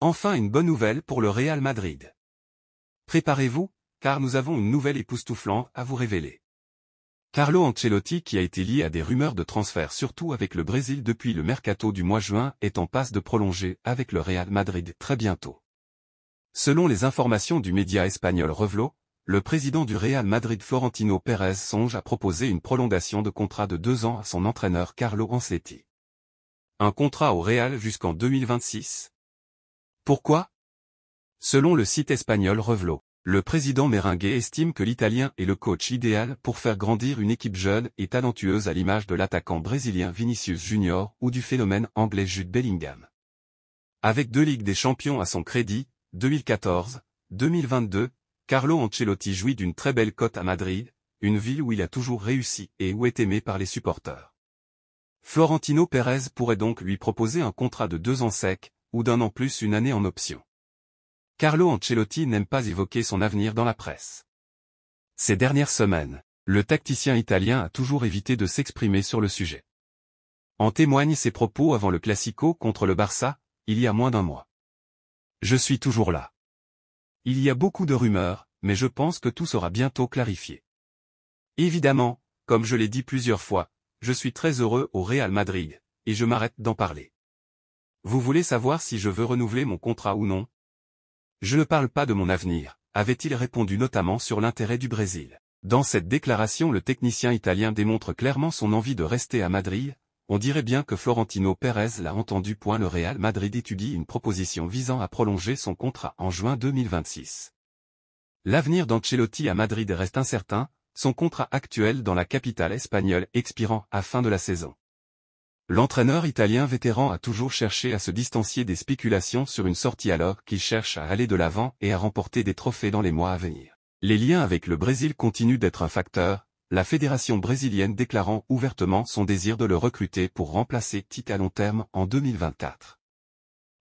Enfin une bonne nouvelle pour le Real Madrid. Préparez-vous, car nous avons une nouvelle époustouflante à vous révéler. Carlo Ancelotti, qui a été lié à des rumeurs de transfert surtout avec le Brésil depuis le mercato du mois de juin, est en passe de prolonger avec le Real Madrid très bientôt. Selon les informations du média espagnol Revelo, le président du Real Madrid Florentino Pérez songe à proposer une prolongation de contrat de 2 ans à son entraîneur Carlo Ancelotti. Un contrat au Real jusqu'en 2026. Pourquoi? Selon le site espagnol Revelo, le président merengue estime que l'Italien est le coach idéal pour faire grandir une équipe jeune et talentueuse à l'image de l'attaquant brésilien Vinicius Junior ou du phénomène anglais Jude Bellingham. Avec 2 Ligues des Champions à son crédit, 2014, 2022, Carlo Ancelotti jouit d'une très belle cote à Madrid, une ville où il a toujours réussi et où est aimé par les supporters. Florentino Pérez pourrait donc lui proposer un contrat de 2 ans secs, ou d'1 an plus une année en option. Carlo Ancelotti n'aime pas évoquer son avenir dans la presse. Ces dernières semaines, le tacticien italien a toujours évité de s'exprimer sur le sujet. En témoignent ses propos avant le Classico contre le Barça, il y a moins d'1 mois. Je suis toujours là. Il y a beaucoup de rumeurs, mais je pense que tout sera bientôt clarifié. Évidemment, comme je l'ai dit plusieurs fois, je suis très heureux au Real Madrid, et je m'arrête d'en parler. Vous voulez savoir si je veux renouveler mon contrat ou non? Je ne parle pas de mon avenir, avait-il répondu notamment sur l'intérêt du Brésil. Dans cette déclaration, le technicien italien démontre clairement son envie de rester à Madrid. On dirait bien que Florentino Pérez l'a entendu. Le Real Madrid étudie une proposition visant à prolonger son contrat en juin 2026. L'avenir d'Ancelotti à Madrid reste incertain, son contrat actuel dans la capitale espagnole expirant à fin de la saison. L'entraîneur italien vétéran a toujours cherché à se distancier des spéculations sur une sortie alors qu'il cherche à aller de l'avant et à remporter des trophées dans les mois à venir. Les liens avec le Brésil continuent d'être un facteur, la fédération brésilienne déclarant ouvertement son désir de le recruter pour remplacer Tite à long terme en 2024.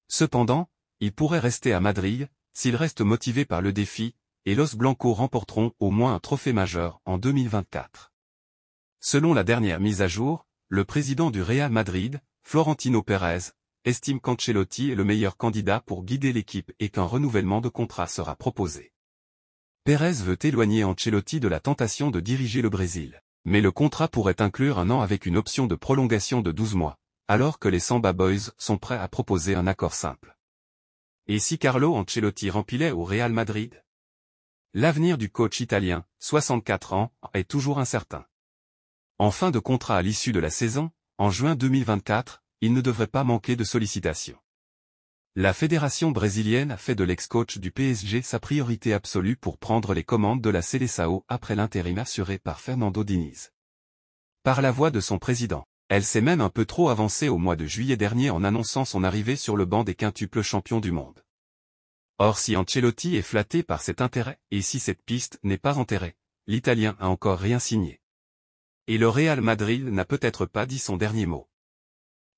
Cependant, il pourrait rester à Madrid, s'il reste motivé par le défi, et Los Blancos remporteront au moins un trophée majeur en 2024. Selon la dernière mise à jour, le président du Real Madrid, Florentino Pérez, estime qu'Ancelotti est le meilleur candidat pour guider l'équipe et qu'un renouvellement de contrat sera proposé. Pérez veut éloigner Ancelotti de la tentation de diriger le Brésil, mais le contrat pourrait inclure 1 an avec une option de prolongation de 12 mois, alors que les Samba Boys sont prêts à proposer un accord simple. Et si Carlo Ancelotti remplissait au Real Madrid? L'avenir du coach italien, 64 ans, est toujours incertain. En fin de contrat à l'issue de la saison, en juin 2024, il ne devrait pas manquer de sollicitations. La fédération brésilienne a fait de l'ex-coach du PSG sa priorité absolue pour prendre les commandes de la Seleção après l'intérim assuré par Fernando Diniz. Par la voix de son président, elle s'est même un peu trop avancée au mois de juillet dernier en annonçant son arrivée sur le banc des quintuples champions du monde. Or si Ancelotti est flatté par cet intérêt, et si cette piste n'est pas enterrée, l'Italien a encore rien signé. Et le Real Madrid n'a peut-être pas dit son dernier mot.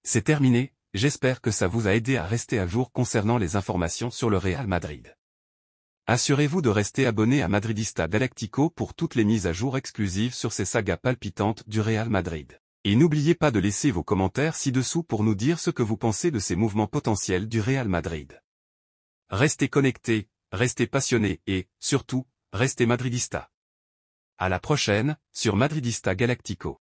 C'est terminé, j'espère que ça vous a aidé à rester à jour concernant les informations sur le Real Madrid. Assurez-vous de rester abonné à Madridista Galactico pour toutes les mises à jour exclusives sur ces sagas palpitantes du Real Madrid. Et n'oubliez pas de laisser vos commentaires ci-dessous pour nous dire ce que vous pensez de ces mouvements potentiels du Real Madrid. Restez connectés, restez passionnés et, surtout, restez madridista. À la prochaine, sur Madridista Galactico.